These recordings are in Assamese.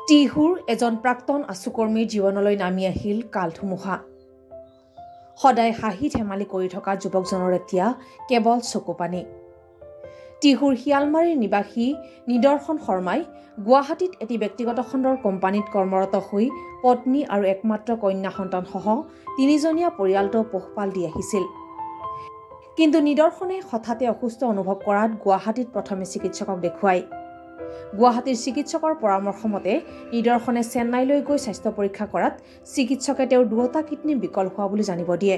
টিহুৰ এজন প্ৰাক্তন আছুকৰ্মীৰ জীৱনলৈ নামি আহিল কালধুমুহা। সদায় হাঁহি ধেমালি কৰি থকা যুৱকজনৰ এতিয়া কেৱল চকুপানী। টিহুৰ শিয়ালমাৰীৰ নিবাসী নিদৰ্শন শৰ্মাই গুৱাহাটীত এটি ব্যক্তিগত খণ্ডৰ কোম্পানীত কৰ্মৰত হৈ পত্নী আৰু একমাত্ৰ কন্যা সন্তানসহ 3জনীয়া পৰিয়ালটো পোহপাল দি আহিছিল। কিন্তু নিদৰ্শনে হঠাতে অসুস্থ অনুভৱ কৰাত গুৱাহাটীত প্ৰথমে চিকিৎসকক দেখুৱায়। গুৱাহাটীৰ চিকিৎসকৰ পৰামৰ্শ মতে নিদৰ্শনে চেন্নাইলৈ গৈ স্বাস্থ্য পৰীক্ষা কৰাত চিকিৎসকে তেওঁৰ দুটা কিডনী বিকল হোৱা বুলি জানিব দিয়ে।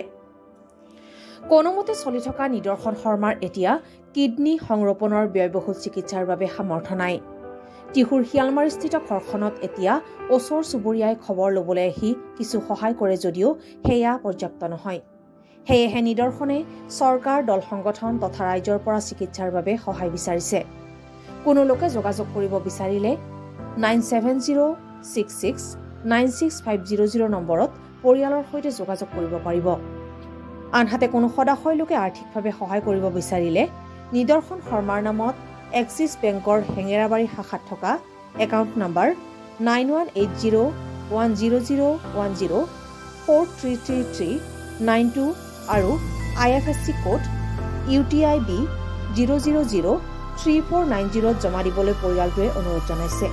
কোনোমতে চলি থকা নিদৰ্শন শৰ্মাৰ এতিয়া কিডনী সংৰোপণৰ ব্যয়বহুল চিকিৎসাৰ বাবে সামৰ্থ্য নাই। টিহুৰ শিয়ালমাৰীস্থিত ঘৰখনত এতিয়া ওচৰ চুবুৰীয়াই খবৰ ল'বলৈ আহি কিছু সহায় কৰে যদিও সেয়া পৰ্যাপ্ত নহয়। সেয়েহে নিদৰ্শনে চৰকাৰ, দল সংগঠন তথা ৰাইজৰ পৰা চিকিৎসাৰ বাবে সহায় বিচাৰিছে। কোনো লোকে যোগাযোগ কৰিব বিচাৰিলে 9706696500 নম্বৰত পৰিয়ালৰ সৈতে যোগাযোগ কৰিব পাৰিব। আনহাতে কোনো সদাশয় লোকে আৰ্থিকভাৱে সহায় কৰিব বিচাৰিলে নিদৰ্শন শৰ্মাৰ নামত এক্সিছ বেংকৰ হেঙেৰাবাৰী শাখাত থকা একাউণ্ট নম্বৰ 91801010433392 আৰু IFSC কোড UTIB 0003490 জমা দিবলৈ পৰিয়ালটোৱে অনুৰোধ জনাইছে।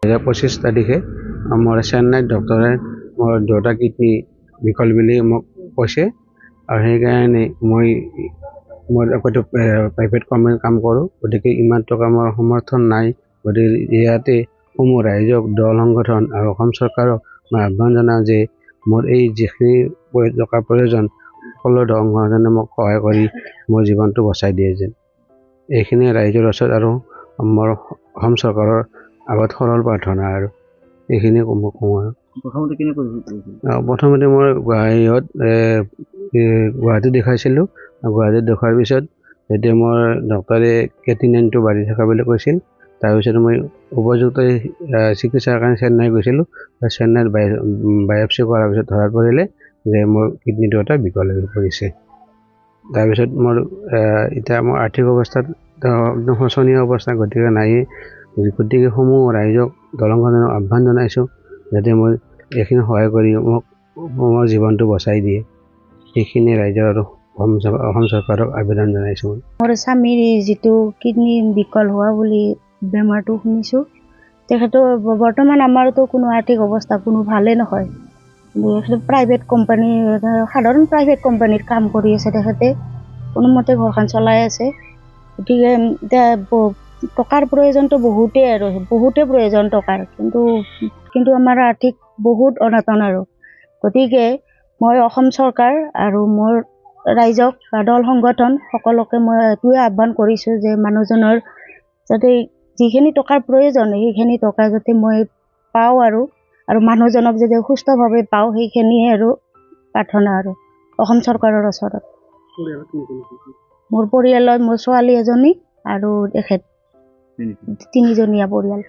25 তাৰিখে মোৰ চেন্নাইত ডক্টৰে মোৰ দুটা কিডনী বিকল বুলি মোক কৈছে আৰু সেইকাৰণে মই প্ৰাইভেট কোম্পানীত কাম কৰোঁ। গতিকে ইমান টকা মোৰ সমৰ্থন নাই। গতিকে ইয়াতে সমূহ ৰাইজক, দল সংগঠন আৰু অসম চৰকাৰক মই আহ্বান জনাওঁ যে মোৰ এই যিখিনি টকাৰ প্ৰয়োজন সকলো দল সংগঠনে মোক সহায় কৰি মোৰ জীৱনটো বচাই দিয়ে যেন। এইখিনি ৰাইজৰ ওচৰত আৰু মোৰ অসম চৰকাৰৰ আগত সৰল প্ৰাৰ্থনা আৰু এইখিনি মই কওঁ আৰু। প্ৰথমতে মই গুৱাহাটীত দেখাইছিলোঁ। গুৱাহাটীত দেখুৱাৰ পিছত যেতিয়া মোৰ ডক্টৰে কেটিনাইনটো বাঢ়ি থকা বুলি কৈছিল, তাৰপিছত মই উপযুক্ত চিকিৎসাৰ কাৰণে চেন্নাই গৈছিলোঁ। চেন্নাইত বায়পচি কৰাৰ পিছত ধৰাত পৰিলে যে মোৰ কিডনী দুটা বিকল হৈ পৰিছে। তাৰপিছত মোৰ এতিয়া মোৰ আৰ্থিক অৱস্থাত একদম শোচনীয় অৱস্থা, গতিকে নায়েই। গতিকে সমূহ ৰাইজক, দল সংগঠনক আহ্বান জনাইছোঁ যাতে মই এইখিনি সহায় কৰি মোক মোৰ জীৱনটো বচাই দিয়ে। সেইখিনি ৰাইজৰ আৰু অসম চৰকাৰক আবেদন জনাইছোঁ। মোৰ স্বামীৰ যিটো কিডনী বিকল হোৱা বুলি বেমাৰটো শুনিছোঁ, তেখেতৰ বৰ্তমান আমাৰতো কোনো আৰ্থিক অৱস্থা কোনো ভালেই নহয়। প্ৰাইভেট কোম্পানী, সাধাৰণ প্ৰাইভেট কোম্পানীত কাম কৰি আছে তেখেতে, কোনোমতে ঘৰখন চলাই আছে। গতিকে এতিয়া টকাৰ প্ৰয়োজনটো বহুতেই প্ৰয়োজন টকাৰ, কিন্তু আমাৰ আৰ্থিক বহুত অনাটন আৰু। গতিকে মই অসম চৰকাৰ আৰু মোৰ ৰাইজক বা দল সংগঠন সকলোকে মই এইটোৱে আহ্বান কৰিছোঁ যে মানুহজনৰ যাতে যিখিনি টকাৰ প্ৰয়োজন সেইখিনি টকা যাতে মই পাওঁ আৰু মানুহজনক যাতে সুস্থভাৱে পাওঁ, সেইখিনিয়ে আৰু প্ৰাৰ্থনা আৰু অসম চৰকাৰৰ ওচৰত। মোৰ পৰিয়ালত মোৰ ছোৱালী এজনী আৰু তেখেত 3জনীয়া পৰিয়াল।